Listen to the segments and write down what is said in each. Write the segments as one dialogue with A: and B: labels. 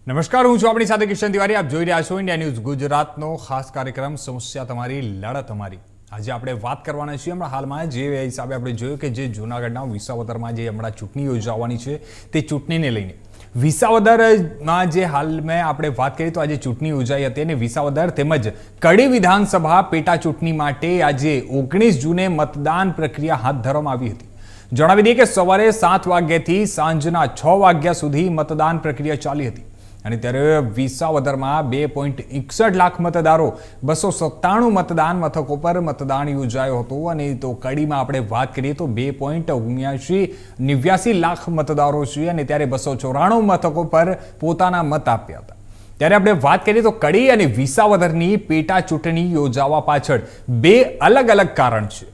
A: નમસ્કાર, હું છું આપણી સાથે કિશન તિવારી. આપ જોઈ રહ્યા છો ઇન્ડિયા ન્યૂઝ ગુજરાતનો ખાસ કાર્યક્રમ સમસ્યા તમારી લડત અમારી. આજે આપણે વાત કરવાના છીએ હમણાં હાલમાં જે હિસાબે આપણે જોયું કે જે જૂનાગઢના વિસાવદરમાં જે હમણાં ચૂંટણી યોજાવાની છે તે ચૂંટણીને લઈને વિસાવદરમાં જે હાલમાં આપણે વાત કરીએ તો આજે ચૂંટણી યોજાઈ હતી અને વિસાવદર તેમજ કડી વિધાનસભા પેટા ચૂંટણી માટે આજે 19 જૂને મતદાન પ્રક્રિયા હાથ ધરવામાં આવી હતી. જણાવી દઈએ કે સવારે 7 વાગ્યાથી સાંજના 6 વાગ્યા સુધી મતદાન પ્રક્રિયા ચાલી હતી અને ત્યારે વિસાવદરમાં 2.61 લાખ મતદારો 297 મતદાન મથકો પર મતદાન યોજાયો હતો અને તો કડીમાં આપણે વાત કરીએ તો 2.89 લાખ મતદારો છે અને ત્યારે 294 મથકો પર પોતાના મત આપ્યા હતા. ત્યારે આપણે વાત કરીએ તો કડી અને વિસાવદરની પેટા ચૂંટણી યોજાવા પાછળ બે અલગ અલગ કારણ છે.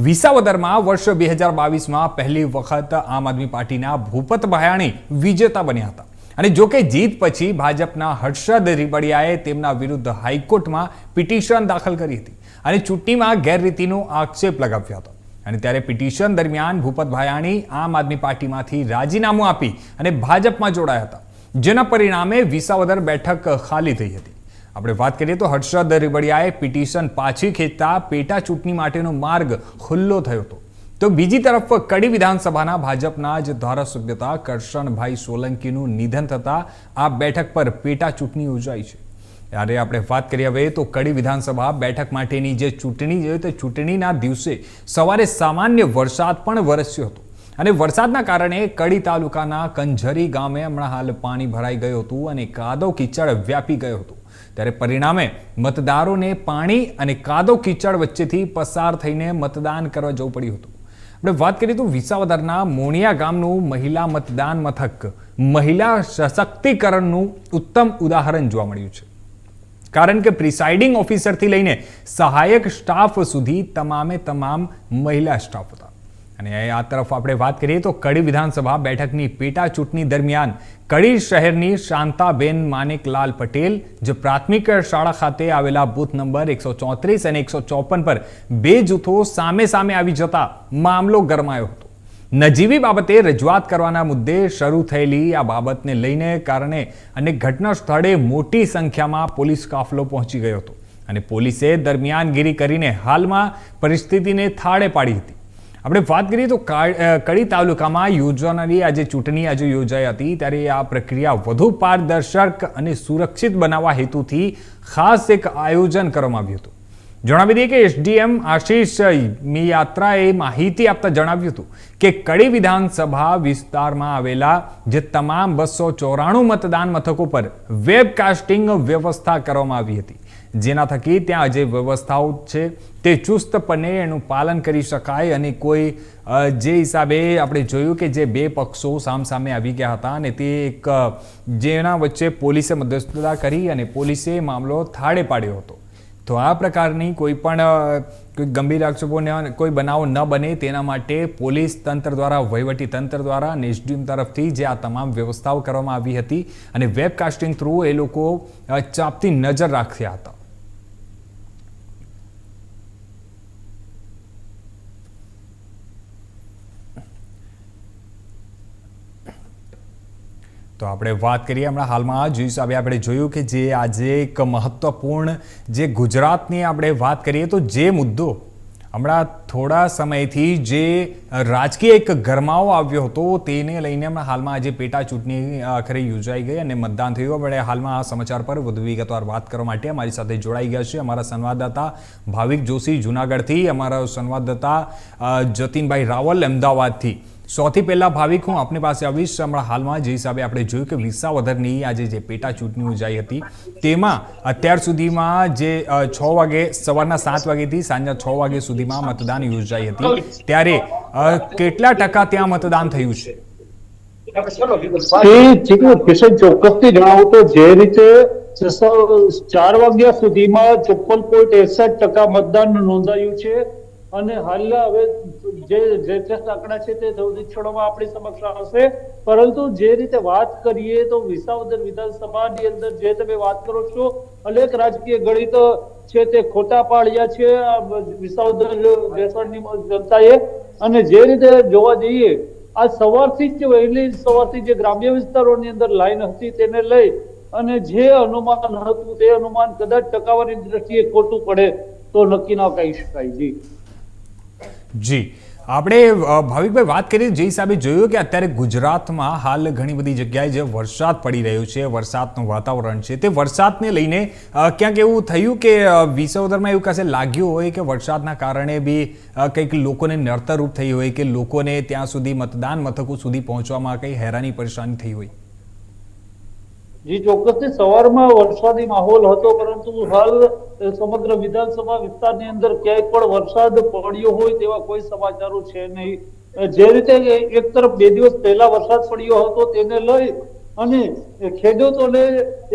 A: વિસાવદરમાં વર્ષ 2022માં પહેલી વખત આમ આદમી પાર્ટીના ભૂપત ભાયાણી વિજેતા બન્યા હતા અને જો કે જીત પછી ભાજપના હર્ષદ રીબડિયાએ તેમના વિરુદ્ધ હાઈકોર્ટમાં પિટિશન દાખલ કરી હતી અને ચૂંટણીમાં ગેરરીતિનો આક્ષેપ લગાવ્યો હતો. અને ત્યારે પિટિશન દરમિયાન ભૂપત ભાયાણી આમ આદમી પાર્ટીમાંથી રાજીનામું આપી અને ભાજપમાં જોડાયા હતા, જેના પરિણામે વિસાવદર બેઠક ખાલી થઈ હતી. આપણે વાત કરીએ તો હર્ષદ રીબડિયાએ પિટિશન પાછી ખેંચતા પેટા ચૂંટણી માટેનો માર્ગ ખુલ્લો થયો હતો. તો બીજી તરફ કડી વિધાનસભાના ભાજપના જ ધારાસભ્ય હતા કરશનભાઈ સોલંકીનું નિધન થતા આ બેઠક પર પેટા ચૂંટણી યોજાઈ છે. ત્યારે આપણે વાત કરીએ હવે તો કડી વિધાનસભા બેઠક માટેની જે ચૂંટણી છે તે ચૂંટણીના દિવસે સવારે સામાન્ય વરસાદ પણ વરસ્યો હતો અને વરસાદના કારણે કડી તાલુકાના કંજરી ગામે હમણાં હાલ પાણી ભરાઈ ગયું હતું અને કાદવ કીચડ વ્યાપી ગયો હતો. ત્યારે પરિણામે મતદારોને પાણી અને કાદવ કીચડ વચ્ચેથી પસાર થઈને મતદાન કરવા જવું પડ્યું હતું. આપણે વાત કરીએ તો વિસાવદરના મોણિયા ગામનું મહિલા મતદાન મથક મહિલા સશક્તિકરણનું ઉત્તમ ઉદાહરણ જોવા મળ્યું છે, કારણ કે પ્રિસાઇડિંગ ઓફિસરથી લઈને સહાયક સ્ટાફ સુધી તમામે તમામ મહિલા સ્ટાફ હતા. અને આ તરફ આપણે વાત કરીએ તો કડી વિધાનસભા બેઠકની પેટા ચૂંટણી દરમિયાન કડી શહેરની શાંતાબેન માનેકલાલ પટેલ જે પ્રાથમિક શાળા ખાતે આવેલા બૂથ નંબર 134 અને 154 પર બે જૂથો સામે સામે આવી જતા મામલો ગરમાયો હતો. નજીવી બાબતે રજૂઆત કરવાના મુદ્દે શરૂ થયેલી આ બાબતને લઈને કારણે અને ઘટના સ્થળે મોટી સંખ્યામાં પોલીસ કાફલો પહોંચી ગયો હતો અને પોલીસે દરમિયાનગીરી કરીને હાલમાં પરિસ્થિતિને થાળે પાડી હતી. આપણે વાત કરીએ તો કડી તાલુકામાં યોજાનારી આજે ચૂંટણી આજે યોજાઈ હતી ત્યારે આ પ્રક્રિયા વધુ પારદર્શક અને સુરક્ષિત બનાવવા હેતુથી ખાસ એક આયોજન કરવામાં આવ્યું હતું. જણાવી દઈએ કે એસડીએમ આશીષ મિયાત્રાએ માહિતી આપતા જણાવ્યું હતું કે કડી વિધાનસભા વિસ્તારમાં આવેલા જે તમામ 294 મતદાન મથકો પર વેબકાસ્ટિંગ વ્યવસ્થા કરવામાં આવી હતી, જેના થકી ત્યાં જે વ્યવસ્થાઓ છે તે ચુસ્તપણે એનું પાલન કરી શકાય અને કોઈ જે હિસાબે આપણે જોયું કે જે બે પક્ષો સામસામે આવી ગયા હતા અને તે એક જેના વચ્ચે પોલીસે મધ્યસ્થતા કરી અને પોલીસે મામલો થાળે પાડ્યો હતો. તો આ પ્રકારની કોઈ પણ કોઈ ગંભીર આક્ષેપોને કોઈ બનાવ ન બને તેના માટે પોલીસ તંત્ર દ્વારા વહીવટી તંત્ર દ્વારા અને એસડીએમ તરફથી જે આ તમામ વ્યવસ્થાઓ કરવામાં આવી હતી અને વેબકાસ્ટિંગ થ્રુ એ લોકો ચાપતી નજર રાખ્યા હતા. તો આપણે વાત કરીએ હમણાં હાલમાં જે હિસાબે આપણે જોયું કે જે આજે એક મહત્વપૂર્ણ જે ગુજરાતની આપણે વાત કરીએ તો જે મુદ્દો હમણાં થોડા સમયથી જે રાજકીય એક ગરમાવો આવ્યો હતો તેને લઈને હમણાં હાલમાં આજે પેટા ચૂંટણી આખરે યોજાઈ ગઈ અને મતદાન થયું. આપણે હાલમાં આ સમાચાર પર વધુ વિગતવાર વાત કરવા માટે અમારી સાથે જોડાઈ ગયા છે અમારા સંવાદદાતા ભાવિક જોશી જૂનાગઢથી, અમારા સંવાદદાતા જતીનભાઈ રાવલ અમદાવાદથી. સૌથી પહેલા ભાવિક હું આપની પાસે આવીશ. હમણાં હાલમાં જે હિસાબે આપણે જોયું કે વિસાવદરની આજે જે પેટા ચૂંટણી યોજાઈ હતી તેમાં અત્યાર સુધીમાં જે 6 વાગે સવારના 7 વાગ્યાથી સાંજના 6 વાગ્યા સુધીમાં મતદાન યોજાઈ હતી, ત્યારે કેટલા ટકા ત્યાં મતદાન થયું છે?
B: ચોક્કસથી જણાવું તો જે રીતે 4 વાગ્યા સુધીમાં 54.61% મતદાન નોંધાયું છે અને હાલના હવે જે લેટેસ્ટ આંકડા છે તે સૌથી ક્ષણોમાં આપણી સમક્ષ આવશે. પરંતુ જે રીતે વાત કરીએ તો વિસાવદર વિધાનસભાની અંદર જે તમે વાત કરો છો અનેક રાજકીય ગણિત છે તે ખોટા પાડ્યા છે વિસાવદર વેસણની જનતાએ. અને જે રીતે જોવા જઈએ આ સવારથી જ વહેલી સવારથી જે ગ્રામ્ય વિસ્તારોની અંદર લાઈન હતી તેને લઈ અને જે અનુમાન હતું તે અનુમાન કદાચ ટકાવારીની દ્રષ્ટિએ ખોટું પડે તો નક્કી ન કહી શકાય.
A: જી આપણે ભાવિકભાઈ વાત કરીએ જે હિસાબે જોયું કે અત્યારે ગુજરાતમાં હાલ ઘણી બધી જગ્યાએ જે વરસાદ પડી રહ્યો છે, વરસાદનું વાતાવરણ છે, તે વરસાદને લઈને ક્યાંક એવું થયું કે વિસાવદરમાં એવું કશે લાગ્યું હોય કે વરસાદના કારણે બી કંઈક લોકોને નડતરરૂપ થઈ હોય કે લોકોને ત્યાં સુધી મતદાન મથકો સુધી પહોંચવામાં કંઈ હેરાની પરેશાની થઈ હોય?
B: જી ચોક્કસથી સવારમાં વરસાદી માહોલ હતો, પરંતુ હાલ સમગ્ર વિધાનસભા વિસ્તારની અંદર ક્યાંય પણ વરસાદ પડ્યો હોય તેવા કોઈ સમાચારો છે નહીં. જે રીતે એક તરફ 2 દિવસ પહેલા વરસાદ પડ્યો હતો તેને લઈ અને ખેડૂતોને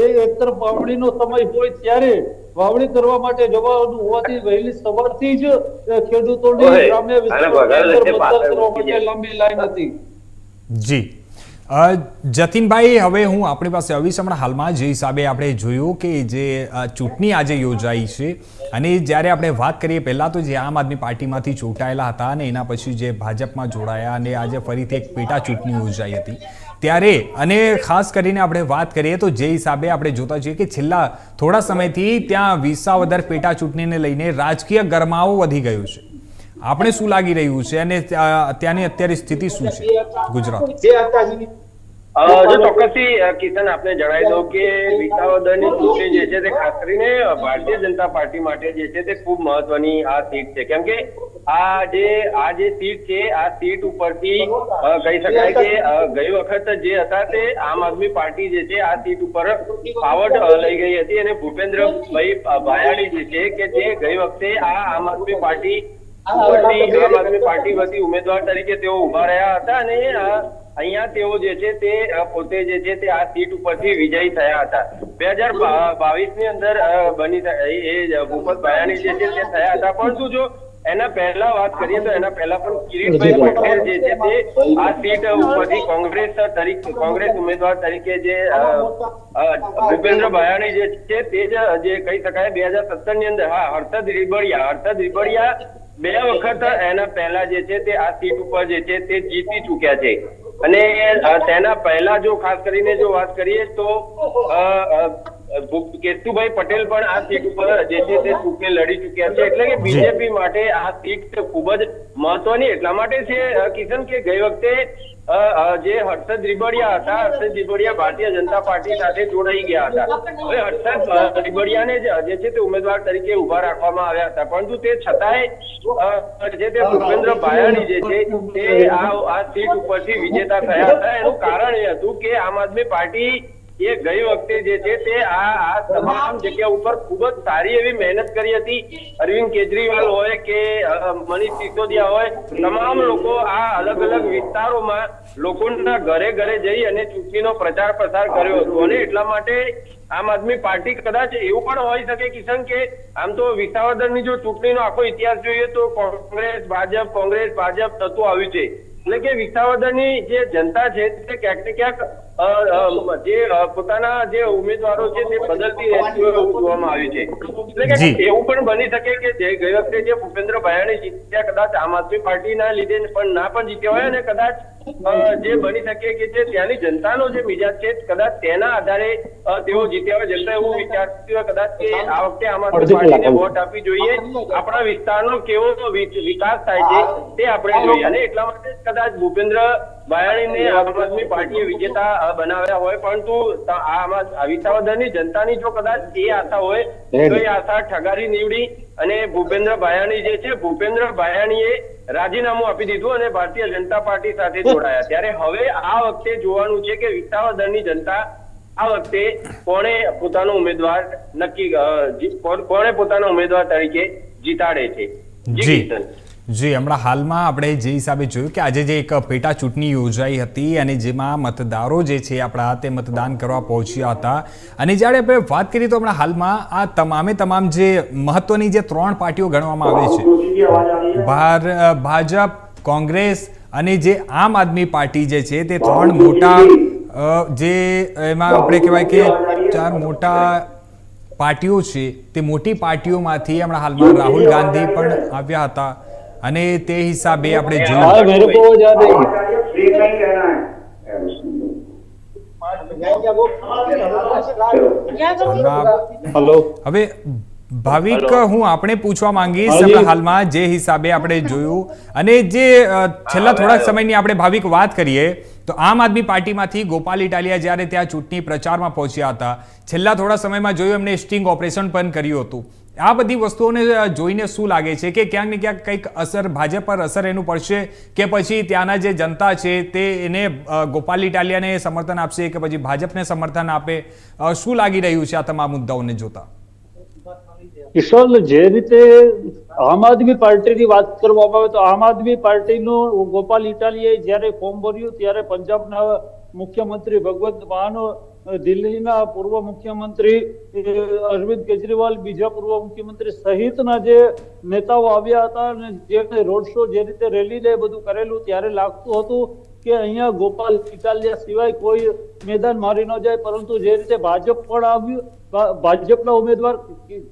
B: એક તરફ વાવણીનો સમય હોય ત્યારે વાવણી કરવા માટે જવાનું હોવાથી વહેલી સવારથી જ ખેડૂતોની ગ્રામ્ય વિસ્તારોની અંદર મતદાન કરવા માટે લાંબી લાઈન હતી.
A: જી જતીનભાઈ, હવે હું આપણી પાસે આવીશ. હમણાં હાલમાં જે હિસાબે આપણે જોયું કે જે ચૂંટણી આજે યોજાઈ છે અને જ્યારે આપણે વાત કરીએ પહેલાં તો જે આમ આદમી પાર્ટીમાંથી ચૂંટાયેલા હતા અને એના પછી જે ભાજપમાં જોડાયા અને આજે ફરીથી એક પેટા ચૂંટણી યોજાઈ હતી ત્યારે, અને ખાસ કરીને આપણે વાત કરીએ તો જે હિસાબે આપણે જોતા છીએ કે છેલ્લા થોડા સમયથી ત્યાં વિસાવદર પેટા ચૂંટણીને લઈને રાજકીય ગરમાવો વધી ગયો છે. આપણે શું લાગી રહ્યું છે અને ત્યાંની અત્યારે સ્થિતિ શું છે ગુજરાત?
C: જો ચોક્કસથી કિશન આપને જણાવી દઉં કે વિસાવદરની ચૂંટણી જે છે તે ખાસ કરીને ભારતીય જનતા પાર્ટી માટે જે છે તે ખૂબ મહત્વની આ સીટ છે. કેમ કે આ જે સીટ છે આ સીટ ઉપરથી કહી શકાય કે ગઈ વખત જે હતા તે આમ આદમી પાર્ટી જે છે આ સીટ ઉપર પાવટ લઈ ગઈ હતી અને ભૂપેન્દ્રભાઈ ભાયાણી જે છે કે જે ગઈ વખતે આ આમ આદમી પાર્ટી વતી ઉમેદવાર તરીકે તેઓ ઉભા રહ્યા હતા અને અહીંયા તેઓ જે છે તે પોતે જે છે તે આ સીટ ઉપરથી વિજયી થયા હતા. 2022ની અંદર બની એ ભૂપત ભાયાણી જે છે તે થયા હતા. પરંતુ જો એના પહેલા વાત કરીએ તો એના પહેલા પણ કિરીટભાઈ પટેલ જે છે તે આ સીટ ઉપરથી કોંગ્રેસ ઉમેદવાર તરીકે જે ભૂપેન્દ્ર ભાયાણી જે છે તે જે કહી શકાય 2017 ની અંદર હર્ષદ રીબડિયા 2 વખત એના પહેલા જે છે તે આ સીટ ઉપર જે છે તે જીતી ચૂક્યા છે. અને તેના પહેલા જો ખાસ કરીને જો વાત કરીએ તો કેશુભાઈ પટેલ પણ આ સીટ ઉપર જે છે તે ચૂંટણી લડી ચૂક્યા છે. એટલે કે બીજેપી માટે આ સીટ ખૂબ જ મહત્વની એટલા માટે છે કિશન કે ગઈ વખતે જે હર્ષદ રીબડિયા હતા, હર્ષદ રીબડિયા ભારતીય જનતા પાર્ટી સાથે જોડાઈ ગયા હતા. હવે હર્ષદ રીબડિયાને જે છે તે ઉમેદવાર તરીકે ઉભા રાખવામાં આવ્યા હતા, પરંતુ તે છતાંય જે તે ભૂપેન્દ્ર ભાયાણી જે છે તે આ સીટ ઉપરથી વિજેતા થયા હતા. એનું કારણ એ હતું કે આમ આદમી પાર્ટી એ ગઈ વખતે જે છે તે આ તમામ જગ્યા ઉપર ખૂબ જ સારી એવી મહેનત કરી હતી. અરવિંદ કેજરીવાલ હોય કે મનીષ સિસોદિયા હોય, તમામ લોકો આ અલગ અલગ વિસ્તારોમાં લોકોના ઘરે ઘરે જઈ અને ચૂંટણીનો પ્રચાર પ્રસાર કર્યો હતો. અને એટલા માટે આમ આદમી પાર્ટી કદાચ એવું પણ હોઈ શકે કિશન કે આમ તો વિસાવદરની જો ચૂંટણીનો આખો ઇતિહાસ જોઈએ તો કોંગ્રેસ ભાજપ થતું આવ્યું છે. એટલે કે વિસાવદરની જે જનતા છે તે ક્યાંક ને ક્યાંક જે પોતાના જે ઉમેદવારો છે તે બદલતી રહેતી હોય એવું જોવામાં આવ્યું છે. એટલે કે એવું પણ બની શકે કે જે ગઈ વખતે જે ભૂપેન્દ્ર ભાયાણી જીત્યા કદાચ આમ આદમી પાર્ટીના લીધે પણ ના પણ જીત્યા હોય અને કદાચ જે બની શકે કે જે ત્યાંની જનતાનો જે મિજાજ છે કદાચ તેના આધારે તેઓ જીત્યા હોય. જનતા એવું વિચારતી હોય કદાચ કે આ વખતે આમ આદમી પાર્ટીને વોટ આપવી જોઈએ, આપણા વિસ્તારનો કેવો વિકાસ થાય છે તે આપણે જોઈએ. અને એટલા માટે કદાચ ભૂપેન્દ્ર ભાયાણીને આમ આદમી પાર્ટીએ વિજેતા બનાવ્યા હોય. પરંતુ વિસાવદરની જનતાની જો કદાચ એ આશા હોય તો એ આશા ઠગારી નીવડી અને ભૂપેન્દ્ર ભાયાણી જે છે ભૂપેન્દ્ર ભાયાણીએ રાજીનામું આપી દીધું અને ભારતીય જનતા પાર્ટી સાથે જોડાયા. ત્યારે હવે આ વખતે જોવાનું છે કે વિસાવદરની જનતા આ વખતે કોણે પોતાનો ઉમેદવાર કોણે પોતાના ઉમેદવાર તરીકે જીતાડે છે.
A: જી હમણાં હાલમાં આપણે જે હિસાબે જોયું કે આજે જે એક પેટા ચૂંટણી યોજાઈ હતી અને જેમાં મતદારો જે છે આપણા તે મતદાન કરવા પહોંચ્યા હતા. અને જ્યારે આપણે વાત કરીએ તો હમણાં હાલમાં આ તમામ જે મહત્વની જે 3 પાર્ટીઓ ગણવામાં આવે છે, ભાજપ, કોંગ્રેસ અને જે આમ આદમી પાર્ટી જે છે તે 3 મોટા જે એમાં આપણે કહેવાય કે 4 મોટા પાર્ટીઓ છે તે મોટી પાર્ટીઓમાંથી હમણાં હાલમાં રાહુલ ગાંધી પણ આવ્યા હતા. અને તે હિસાબે આપણે જોયું
B: હલો.
A: હવે ભાવિક, હું આપણે પૂછવા માંગીશ
B: હાજી.
A: હમણાં હાલમાં જે હિસાબે આપણે જોયું અને જે છેલ્લા થોડાક સમયની આપણે ભાવિક વાત કરીએ તો આમ આદમી પાર્ટીમાંથી ગોપાલ ઇટાલિયા જ્યારે ત્યાં ચૂંટણી પ્રચારમાં પહોંચ્યા હતા, છેલ્લા થોડા સમયમાં જોયું એમને સ્ટિંગ ઓપરેશન પણ કર્યું હતું. આ બધી વસ્તુઓને જોઈને શું લાગે છે કે ક્યાંક ને ક્યાંક કંઈક અસર ભાજપ પર અસર એનું પડશે કે પછી ત્યાંના જે જનતા છે તે એને ગોપાલ ઇટાલિયાને સમર્થન આપશે કે પછી ભાજપને સમર્થન આપે? શું લાગી રહ્યું છે આ તમામ મુદ્દાઓને જોતા?
B: કિશોર, જે રીતે આમ આદમી પાર્ટીની વાત કરવામાં આવે તો આમ આદમી પાર્ટીનું ગોપાલ ઇટાલિયાએ જ્યારે ફોર્મ ભર્યું ત્યારે પંજાબના મુખ્યમંત્રી ભગવંત માન, દિલ્હીના પૂર્વ મુખ્યમંત્રી અરવિંદ કેજરીવાલ, બીજા પૂર્વ મુખ્યમંત્રી સહિતના જે નેતાઓ આવ્યા હતા અને જે રોડ શો, જે રીતે રેલીને બધું કરેલું, ત્યારે લાગતું હતું કે અહીંયા ગોપાલ ઇટાલિયા સિવાય કોઈ મેદાન મારી ન જાય. પરંતુ જે રીતે ભાજપ પણ આવ્યું, ભાજપના ઉમેદવાર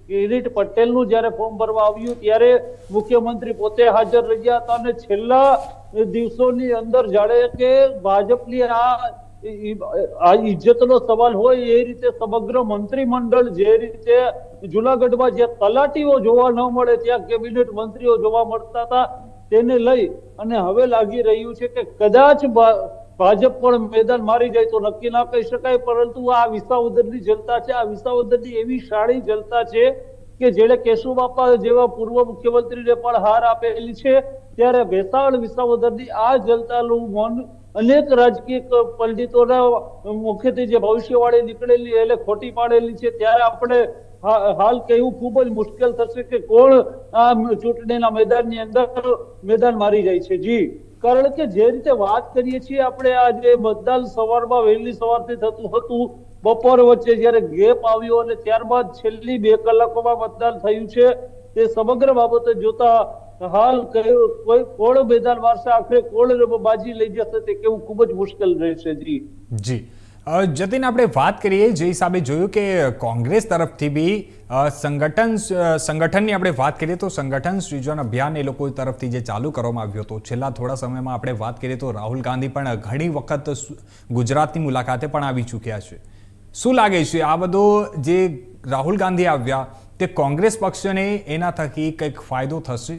B: કિરીટ પટેલનું જ્યારે ફોર્મ ભરવા આવ્યું ત્યારે મુખ્યમંત્રી પોતે હાજર રહ્યા હતા અને છેલ્લા દિવસોની અંદર જાણે કે ભાજપની આ ઇજ્જતનો સવાલ હોય એ રીતે સમગ્ર મંત્રીમંડળ, જે રીતે જુનાગઢમાં જે તલાટીઓ જોવા ન મળે ત્યાં કેબિનેટ મંત્રીઓ જોવા મળતા હતા, તેને લઈ અને હવે લાગી રહ્યું છે કે કદાચ ભાજપ પણ મેદાન મારી જાય તો નક્કી ના કહી શકાય. પરંતુ આ વિસાવદરની જનતા છે, આ વિસાવદરની એવી શાળી જનતા છે કે જેણે કેશુબાપા જેવા પૂર્વ મુખ્યમંત્રીને પણ હાર આપેલી છે, ત્યારે ભેસાણ વિસાવદરની આ જનતાનું મન અનેક રાજકીય પંડિતોના મુખેથી જે ભવિષ્યવાણી નીકળેલી એટલે ખોટી પાડેલી છે. ત્યારે આપણે હાલ કહેવું ખૂબ જ મુશ્કેલ થશે કે કોણ આ ચૂંટણીના મેદાનની અંદર મેદાન મારી જાય છે. જી, કારણ કે જે રીતે વાત કરીએ છીએ આપણે, આ જે મતદાન સવારમાં વહેલી સવારથી થતું હતું, બપોર વચ્ચે જ્યારે ગેપ આવ્યો અને ત્યારબાદ છેલ્લી 2 કલાકોમાં મતદાન થયું છે, તે સમગ્ર બાબતે જોતા હાલ કોઈ કોણ મેદાન મારશે, આખરે કોણ બાજી લઈ જશે તે કેવું ખૂબ જ મુશ્કેલ રહેશે. જી
A: જતીન, આપણે વાત કરીએ જે હિસાબે જોયું કે કોંગ્રેસ તરફથી બી સંગઠનની આપણે વાત કરીએ તો સંગઠન સૃજન અભિયાન એ લોકો તરફથી જે ચાલુ કરવામાં આવ્યું હતું, છેલ્લા થોડા સમયમાં આપણે વાત કરીએ તો રાહુલ ગાંધી પણ ઘણી વખત ગુજરાતની મુલાકાતે પણ આવી ચૂક્યા છે. શું લાગે છે આ બધો જે રાહુલ ગાંધી આવ્યા તે કોંગ્રેસ પક્ષને એના થકી કંઈક ફાયદો થશે?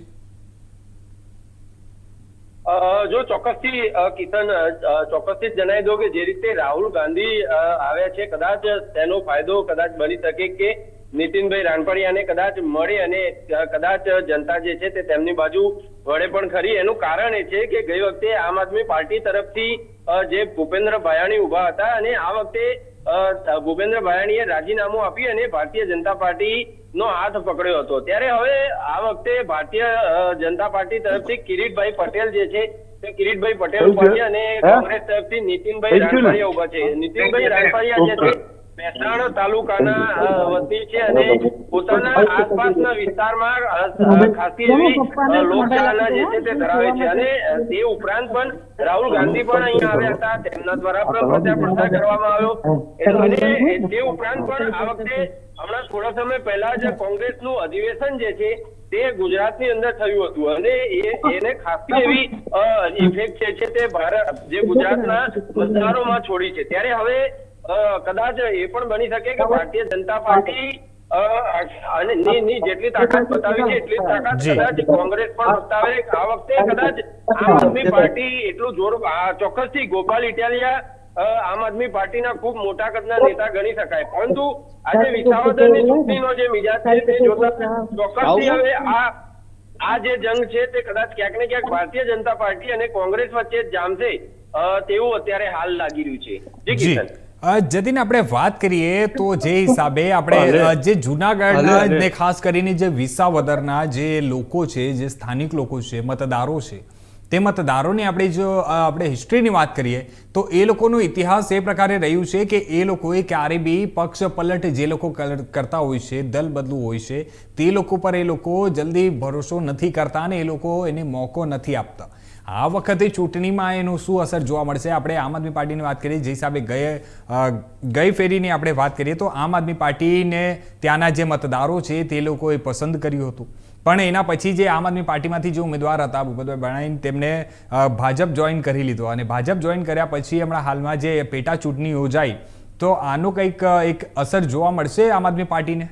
C: જો ચોક્કસથી કિશન, ચોક્કસથી જ જણાવી દો કે જે રીતે રાહુલ ગાંધી આવ્યા છે, કદાચ તેનો ફાયદો કદાચ બની શકે કે નીતિનભાઈ રાણપડિયાને કદાચ મળે અને કદાચ જનતા જે છે તે તેમની બાજુ વળે પણ ખરી. એનું કારણ એ છે કે ગઈ વખતે આમ આદમી પાર્ટી તરફથી જે ભૂપેન્દ્ર ભાયાણી ઉભા હતા અને આ વખતે ભૂપેન્દ્ર ભાયાણીએ રાજીનામું આપી અને ભારતીય જનતા પાર્ટી નો હાથ પકડ્યો હતો. ત્યારે હવે આ વખતે ભારતીય જનતા પાર્ટી તરફથી કિરીટભાઈ પટેલ જે છે તે કિરીટભાઈ પટેલ ઉભા છે અને કોંગ્રેસ તરફથી નીતિનભાઈ રાણપડિયા ઉભા છે. નીતિનભાઈ રાણપડિયા જે છે મહેસાણા તાલુકાના વતની છે અને પોતાના આસપાસના વિસ્તારમાં ખાસી એવી લોકચાહના જે છે તે ધરાવે છે અને તે ઉપરાંત પણ રાહુલ ગાંધી પણ અહીંયા આવ્યા હતા, તેમના દ્વારા પણ પ્રચાર કરવામાં આવ્યો અને તે ઉપરાંત પણ આ વખતે હમણાં થોડા સમય પહેલા જ કોંગ્રેસનું અધિવેશન જે છે તે ગુજરાતની અંદર થયું હતું અને એને ખાસી એવી ઇફેક્ટ છે તે ભારત જે ગુજરાતના મતદારોમાં છોડી છે. ત્યારે હવે કદાચ એ પણ બની શકે કે ભારતીય જનતા પાર્ટી ની જેટલી તાકાત બતાવી છે એટલી તાકાત કદાચ કોંગ્રેસ પણ બતાવે. આ વખતે કદાચ આમ આદમી પાર્ટી એટલું જોર, ચોક્કસથી ગોપાલ ઇટાલિયા આમ આદમી પાર્ટીના ખૂબ મોટા કદના નેતા ગણી શકાય, પરંતુ આજે વિસાવદરની ચૂંટણીનો જે મિજાજ છે તે જોતા ચોક્કસથી હવે આ જે જંગ છે તે કદાચ ક્યાંક ને ક્યાંક ભારતીય જનતા પાર્ટી અને કોંગ્રેસ વચ્ચે જામશે તેવું અત્યારે હાલ લાગી રહ્યું છે. જી કિશન.
A: જતીન, આપણે વાત કરીએ તો જે હિસાબે આપણે જે જુનાગઢ ને ખાસ કરીને જે વિસાવદરના જે લોકો છે, જે સ્થાનિક લોકો છે, મતદારો છે, તે મતદારોની આપણે હિસ્ટ્રીની વાત કરીએ તો એ લોકોનો ઇતિહાસ એ પ્રકારે રહ્યું છે કે એ લોકોએ ક્યારે બી પક્ષ પલટ જે લોકો કરતા હોય છે, દલ બદલું હોય છે, તે લોકો પર એ લોકો જલ્દી ભરોસો નથી કરતા અને એ લોકો એને મોકો નથી આપતા. આ વખતે ચૂંટણીમાં એનું શું અસર જોવા મળશે? આપણે આમ આદમી પાર્ટીની વાત કરીએ, જે હિસાબે ગઈ ફેરીની આપણે વાત કરીએ તો આમ આદમી પાર્ટીને ત્યાંના જે મતદારો છે તે લોકોએ પસંદ કર્યું હતું, પણ એના પછી જે આમ આદમી પાર્ટીમાંથી જે ઉમેદવાર હતા ભૂપતભાઈ ભાયાણી, તેમને ભાજપ જોઈન કરી લીધો અને ભાજપ જોઈન કર્યા પછી હમણાં હાલમાં જે પેટા ચૂંટણી યોજાઈ તો આનો કંઈક એક અસર જોવા મળશે આમ આદમી પાર્ટીને?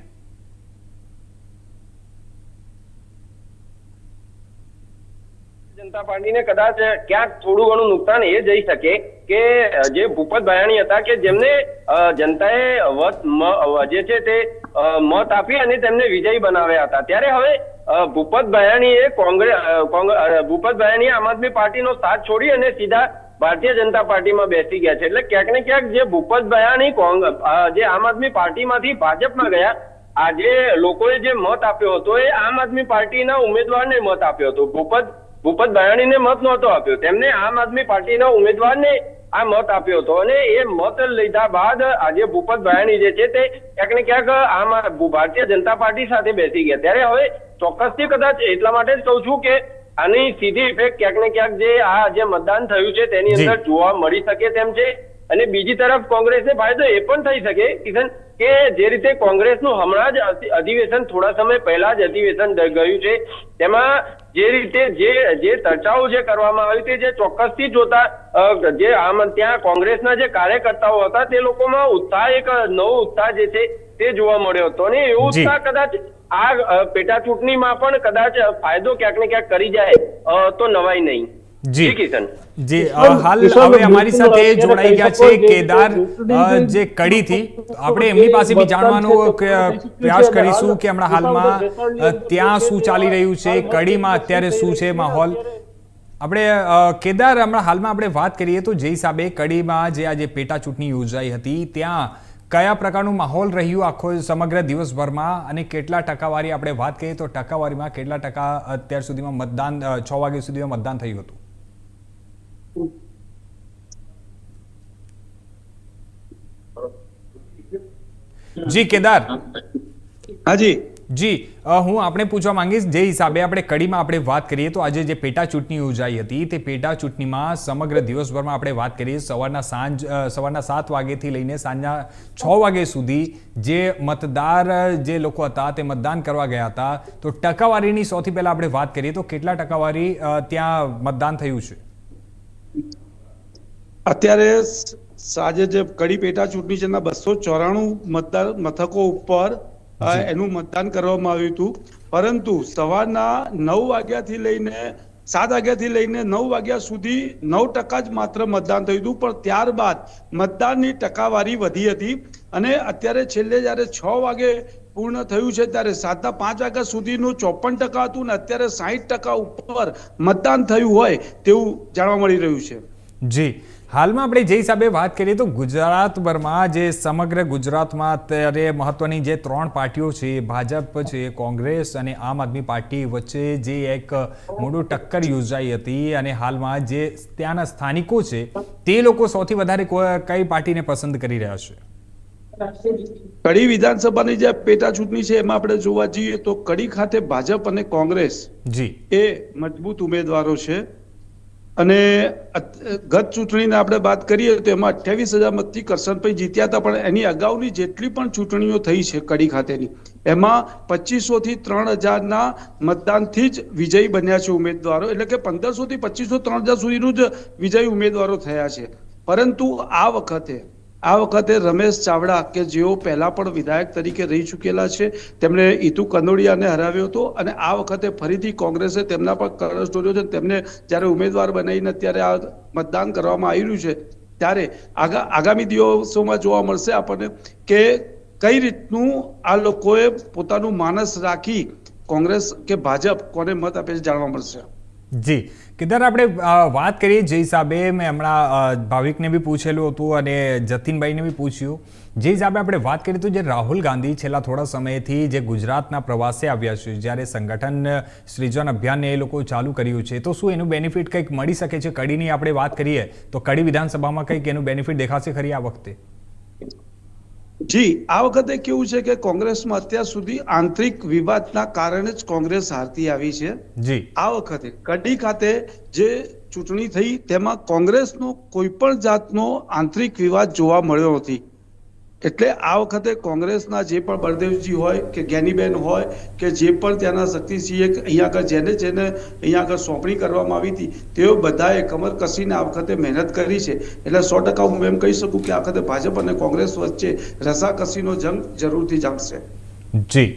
C: જનતા પાર્ટીને કદાચ ક્યાંક થોડું ઘણું નુકસાન એ જઈ શકે કે જે ભૂપત ભાયાણી હતા કે જેમને જનતાએ જે છે તે મત આપી અને તેમને વિજયી બનાવ્યા હતા, ત્યારે હવે ભૂપત ભાયાણીએ ભૂપત ભાયાણીએ આમ આદમી પાર્ટીનો સાથ છોડી અને સીધા ભારતીય જનતા પાર્ટીમાં બેસી ગયા છે. એટલે ક્યાંક ને ક્યાંક જે ભૂપત ભાયાણી જે આમ આદમી પાર્ટીમાંથી ભાજપમાં ગયા, આજે લોકોએ જે મત આપ્યો હતો એ આમ આદમી પાર્ટીના ઉમેદવારને મત આપ્યો હતો. ભૂપત ભાયાણીને મત નહોતો આપ્યો, તેમને આમ આદમી પાર્ટીના ઉમેદવારને આ મત આપ્યો હતો અને એ મત લીધા બાદ આજે ભૂપત ભાયાણી જે છે તે ક્યાંક ને ક્યાંક ભારતીય જનતા પાર્ટી સાથે બેસી ગયા. ત્યારે હવે ચોક્કસથી કદાચ એટલા માટે જ કહું છું કે આની સીધી ઇફેક્ટ ક્યાંક ને ક્યાંક જે મતદાન થયું છે તેની અંદર જોવા મળી શકે તેમ છે. અને બીજી તરફ કોંગ્રેસને ફાયદો એ પણ થઈ શકે કિશન કે જે રીતે કોંગ્રેસનું હમણાં જ અધિવેશન થોડા સમય પહેલા જ અધિવેશન ગયું છે, તેમાં જે રીતે જે ચર્ચાઓ જે કરવામાં આવી તે જે ચોક્કસથી જોતા જે ત્યાં કોંગ્રેસના જે કાર્યકર્તાઓ હતા તે લોકોમાં ઉત્સાહ, એક નવો ઉત્સાહ જે છે તે જોવા મળ્યો હતો અને એવો ઉત્સાહ કદાચ આ પેટા ચૂંટણીમાં પણ કદાચ ફાયદો ક્યાંક ને ક્યાંક કરી જાય તો નવાઈ નહીં.
A: જી
C: કિશન
A: જી, હાલ હવે અમારી સાથે જોડાઈ ગયા છે કેદાર જે કડીથી. આપણે એમની પાસે બી જાણવાનો પ્રયાસ કરીશું કે હમણાં હાલમાં ત્યાં શું ચાલી રહ્યું છે, કડીમાં અત્યારે શું છે માહોલ. આપણે કેદાર હમણાં હાલમાં આપણે વાત કરીએ તો જે હિસાબે કડીમાં જે આજે પેટા ચૂંટણી યોજાઈ હતી ત્યાં કયા પ્રકારનું માહોલ રહ્યું આખો સમગ્ર દિવસભરમાં અને કેટલા ટકાવારી આપણે વાત કરીએ તો ટકાવારીમાં કેટલા ટકા અત્યાર સુધીમાં મતદાન 6 વાગ્યા સુધીમાં મતદાન થયું હતું? જી કેદાર.
D: હાજી
A: જી, હું આપણે પૂછવા માંગીશ જે હિસાબે આપણે કડીમાં આપણે વાત કરીએ તો આજે જે પેટા ચૂંટણી યોજાઈ હતી તે પેટા ચૂંટણીમાં સમગ્ર દિવસભરમાં આપણે વાત કરીએ સવારના 7 વાગ્યાથી લઈને સાંજના 6 વાગ્યા સુધી જે મતદાર જે લોકો હતા તે મતદાન કરવા ગયા હતા, તો ટકાવારીની સૌથી પહેલા આપણે વાત કરીએ તો કેટલા ટકાવારી ત્યાં મતદાન થયું છે?
D: અત્યારે આજે જે કડી પેટા ચૂંટણી છે એના 294 મતદાર મથકો ઉપર એનું મતદાન કરવામાં આવ્યું હતું, પરંતુ સવારના 9 વાગ્યાથી લઈને 7 વાગ્યાથી લઈને 9 વાગ્યા સુધી 9% જ માત્ર મતદાન થયું હતું. પણ ત્યારબાદ મતદાનની ટકાવારી વધી હતી અને અત્યારે છેલ્લે જયારે 6 વાગે પૂર્ણ થયું છે ત્યારે 7ના 5 વાગ્યા સુધીનું 54% હતું અને અત્યારે 60% ઉપર મતદાન થયું હોય તેવું જાણવા મળી રહ્યું છે.
A: જી, હાલમાં આપણે જે હિસાબે વાત કરીએ તો ગુજરાતભરમાં જે સમગ્ર ગુજરાતમાં અત્યારે મહત્વની જે 3 પાર્ટીઓ છે, ભાજપ છે, કોંગ્રેસ અને આમ આદમી પાર્ટી વચ્ચે જે એક મોટું ટક્કર યોજાઈ હતી અને હાલમાં જે ત્યાંના સ્થાનિકો છે તે લોકો સૌથી વધારે કઈ પાર્ટીને પસંદ કરી રહ્યા છે?
D: કડી વિધાનસભાની જે પેટા ચૂંટણી છે એમાં આપણે જોવા જઈએ તો કડી ખાતે ભાજપ અને કોંગ્રેસ
A: જી
D: એ મજબૂત ઉમેદવારો છે અને ગત ચૂંટણીને આપણે વાત કરીએ તો એમાં 28,000 મતથી કરશનભાઈ જીત્યા હતા, પણ એની અગાઉની જેટલી પણ ચૂંટણીઓ થઈ છે કડી ખાતેની એમાં 2500 થી 3000ના મતદાનથી જ વિજયી બન્યા છે ઉમેદવારો, એટલે કે 1500 થી 2500 3000 સુધીનું જ વિજયી ઉમેદવારો થયા છે. પરંતુ આ વખતે રમેશ ચાવડા કે જેઓ પહેલા પણ વિધાયક તરીકે રહી ચૂકેલા છે તેમણે ઈતુ કનોડિયાને હરાવ્યો હતો અને આ વખતે ફરીથી કોંગ્રેસે તેમના પર કરસ ઢોળ્યો છે. તેમને જ્યારે ઉમેદવાર બનાવીને અત્યારે આ મતદાન કરવામાં આવી રહ્યું છે ત્યારે આગામી દિવસોમાં જોવા મળશે આપણને કે કઈ રીતનું આ લોકોએ પોતાનું માનસ રાખી કોંગ્રેસ કે ભાજપ કોને મત આપે છે જાણવા મળશે.
A: જી કેદાર, આપણે વાત કરીએ જે હિસાબે મેં હમણાં ભાવિકને બી પૂછેલું હતું અને જતીનભાઈને બી પૂછ્યું, જે હિસાબે આપણે વાત કરીએ તો જે રાહુલ ગાંધી છેલ્લા થોડા સમયથી જે ગુજરાતના પ્રવાસે આવ્યા છે, જ્યારે સંગઠન સૃજન અભિયાન એ લોકો ચાલુ કર્યું છે, તો શું એનું બેનિફિટ કંઈક મળી શકે છે? કડીની આપણે વાત કરીએ તો કડી વિધાનસભામાં કંઈક એનું બેનિફિટ દેખાશે ખરી આ વખતે?
D: જી, આ વખતે કેવું છે કે કોંગ્રેસમાં અત્યાર સુધી આંતરિક વિવાદના કારણે જ કોંગ્રેસ હારતી આવી છે.
A: જી,
D: આ વખતે કડી ખાતે જે ચૂંટણી થઈ તેમાં કોંગ્રેસનો કોઈ પણ જાતનો આંતરિક વિવાદ જોવા મળ્યો નથી, એટલે આ વખતે કોંગ્રેસના જે પણ બળદેવજી હોય કે જ્ઞાનીબેન હોય કે જે પણ ત્યાંના શક્તિસિંહે અહીંયા આગળ જેને અહીંયા આગળ સોંપણી કરવામાં આવી હતી તેઓ બધાએ કમર કસીને આ વખતે મહેનત કરી છે. એટલે 100% હું એમ કહી શકું કે આ વખતે ભાજપ અને કોંગ્રેસ વચ્ચે રસાકસીનો જંગ જરૂરથી જામશે.
A: જી,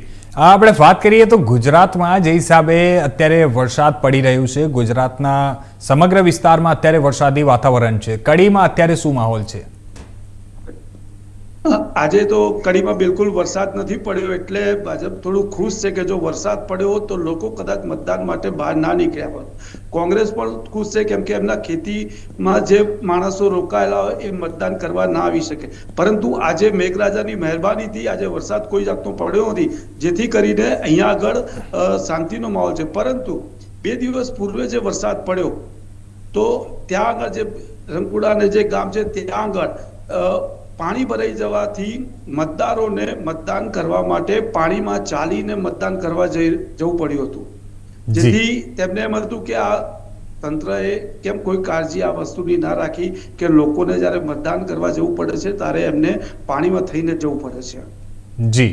A: આપણે વાત કરીએ તો ગુજરાતમાં જે હિસાબે અત્યારે વરસાદ પડી રહ્યું છે, ગુજરાતના સમગ્ર વિસ્તારમાં અત્યારે વરસાદી વાતાવરણ છે, કડીમાં અત્યારે શું માહોલ છે?
D: આજે તો કડીમાં બિલકુલ વરસાદ નથી પડ્યો એટલે ભાજપ થોડું ખુશ છે કે જો વરસાદ પડ્યો હોત તો લોકો કદાચ મતદાન માટે બહાર ના નીકળ્યા હોત. કોંગ્રેસ પણ ખુશ છે કેમ કે એમના ખેતીમાં જે માણસો રોકાયેલા હોય એ મતદાન કરવા ના આવી શકે. પરંતુ આજે મેઘરાજાની મહેરબાનીથી આજે વરસાદ કોઈ જાતનો પડ્યો નથી, જેથી કરીને અહીંયા આગળ શાંતિનો માહોલ છે. પરંતુ 2 દિવસ પૂર્વે જે વરસાદ પડ્યો તો ત્યાં આગળ જે રંગપુરા અને જે ગામ છે ત્યાં આગળ પાણી ભરાઈ જવાથી મતદારોને મતદાન કરવા માટે પાણીમાં ચાલીને મતદાન કરવા જવું પડ્યું હતું, જેથી તેમને એમ હતું કે આ તંત્રએ કેમ કોઈ કાળજી આ વસ્તુની ના રાખી કે લોકોને જ્યારે મતદાન કરવા જવું પડે છે ત્યારે એમને પાણીમાં થઈને જવું પડે છે.
A: જી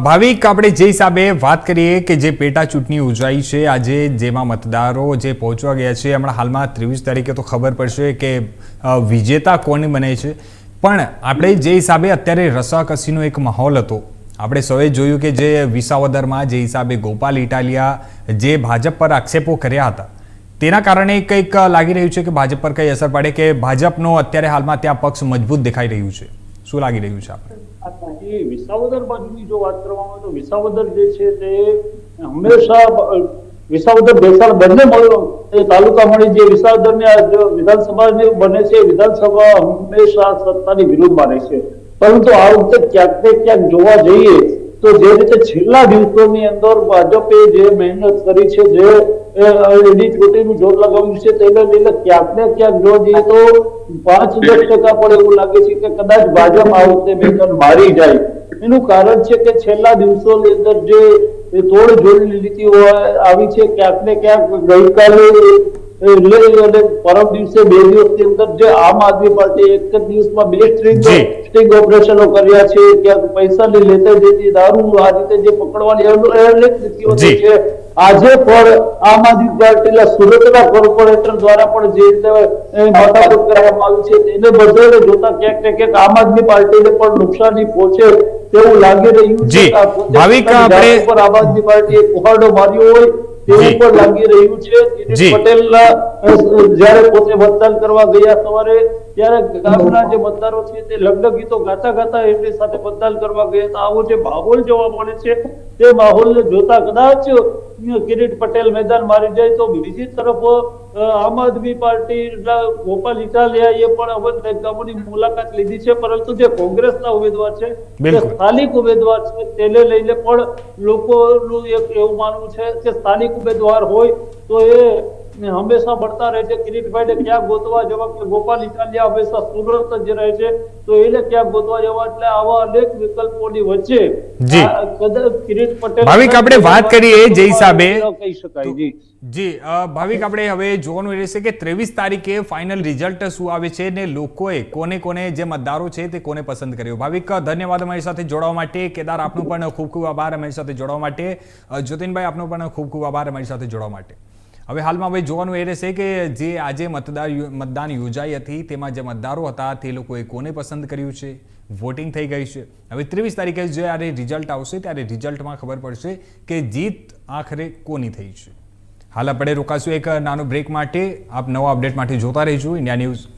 A: ભાવિક, આપણે જે હિસાબે વાત કરીએ કે જે પેટા ચૂંટણી યોજાઈ છે આજે, જેમાં મતદારો જે પહોંચવા ગયા છે, હમણાં હાલમાં 23 તારીખે તો ખબર પડશે કે વિજેતા કોણ બને છે. પણ આપણે જે હિસાબે અત્યારે રસાકસીનો એક માહોલ હતો, આપણે સૌએ જોયું કે જે વિસાવદરમાં જે હિસાબે ગોપાલ ઇટાલિયા જે ભાજપ પર આક્ષેપો કર્યા હતા તેના કારણે કંઈક લાગી રહ્યું છે કે ભાજપ પર કઈ અસર પડે કે ભાજપનો અત્યારે હાલમાં ત્યાં પક્ષ મજબૂત દેખાઈ રહ્યું છે? શું લાગી રહ્યું છે આપણે?
B: વિસાવદર બાજુની જો વાત કરવામાં આવે તો વિસાવદર જે છે તે હંમેશા વિસાવદર બેસાડ બંને તાલુકા મળી જે વિસાવદરની વિધાનસભા બને છે, વિધાનસભા હંમેશા સત્તાની વિરુદ્ધમાં રહે છે. પરંતુ આ વખતે ક્યાંક ને ક્યાંક જોવા જઈએ તો જે રીતે છેલ્લા દિવસોની અંદર ભાજપે જે મહેનત કરી છે, જે એની ચૂંટણીનું જોર લગાવ્યું છે, તેને લઈને ક્યાંક ને ક્યાંક જોવા જઈએ તો 5-10% પણ એવું લાગે છે કે કદાચ ભાજપ આ વખતે બેઠક મારી જાય. એનું કારણ છે કે છેલ્લા દિવસોની અંદર જે તોડ જોડની નીતિઓ આવી છે, ક્યાંક ને ક્યાંક ગઈકાલે અને પરમ દિવસે 2 દિવસની અંદર જે આમ આદમી પાર્ટી એક જ દિવસમાં 2 સ્ટિંગ ઓપરેશનો કર્યા છે, ક્યાંક પૈસાની લેતી દેતી, દારૂ આ રીતે જે પકડવાની અનેક નીતિઓ છે. આજે પણ આમ આદમી પાર્ટીના સુરતના કોર્પોરેટર દ્વારા પણ જે રીતે માથાકૂટ કરવામાં આવી છે તેને બધાને જોતા ક્યાંક ને ક્યાંક આમ આદમી પાર્ટીને પણ નુકસાની પહોંચે તેવું લાગી રહ્યું છે. આમ આદમી પાર્ટીએ કુહાડો માર્યો હોય તેવું પણ લાગી રહ્યું છે. કિરીટ પટેલના જયારે પોતે મતદાન કરવા ગયા સવારે ત્યારે ગામના જે મતદારો છે તે લગ્ન ગીતો ગાતા ગાતા એમની સાથે મતદાન કરવા ગયા હતા. આવો જે માહોલ જોવા મળે છે તે માહોલને જોતા કદાચ કિરીટ પટેલ મેદાન મારી જાય તો બીજી તરફ આમ આદમી પાર્ટીના ગોપાલ ઇટાલિયાએ પણ અવધ ગામોની મુલાકાત લીધી છે, પરંતુ જે કોંગ્રેસના ઉમેદવાર છે તે સ્થાનિક ઉમેદવાર છે તેને લઈને પણ લોકોનું એક એવું માનવું છે કે સ્થાનિક ઉમેદવાર હોય તો એ હંમેશા મળતા રહે છે. કિરીટભાઈને ક્યાં ગોતવા જવા કે ગોપાલ ઇટાલિયા હંમેશા સુરત જ રહે છે તો એને ક્યાં ગોતવા જવા, એટલે આવા અનેક વિકલ્પોની વચ્ચે કિરીટ પટેલ
A: ભાવિક આપણે વાત કરીએ જે હિસાબે
B: કહી શકાય.
A: જી ભાવિક, આપણે હવે જોવાનું રહેશે કે 23 તારીખે ફાઇનલ રિઝલ્ટ શું આવે છે ને લોકોએ કોને જે મતદારો છે તે કોને પસંદ કર્યો. ભાવિક, ધન્યવાદ અમારી સાથે જોડાવા માટે. કેદાર, આપનો પણ ખૂબ ખૂબ આભાર અમારી સાથે જોડાવા માટે. જ્યોતિનભાઈ, આપનો પણ ખૂબ ખૂબ આભાર અમારી સાથે જોડાવા માટે. હવે હાલમાં હવે જોવાનું એ રહેશે કે જે આજે મતદાન યોજાઈ હતી તેમાં જે મતદારો હતા તે લોકોએ કોને પસંદ કર્યું છે. વોટિંગ થઈ ગઈ છે. હવે 23 તારીખે જ્યારે રિઝલ્ટ આવશે ત્યારે રિઝલ્ટમાં ખબર પડશે કે જીત આખરે કોની થઈ છે. હાલ આપણે રોકાશું એક નાનો બ્રેક માટે. આપ નવા અપડેટ માટે જોતા રહેજો ઇન્ડિયા ન્યૂઝ.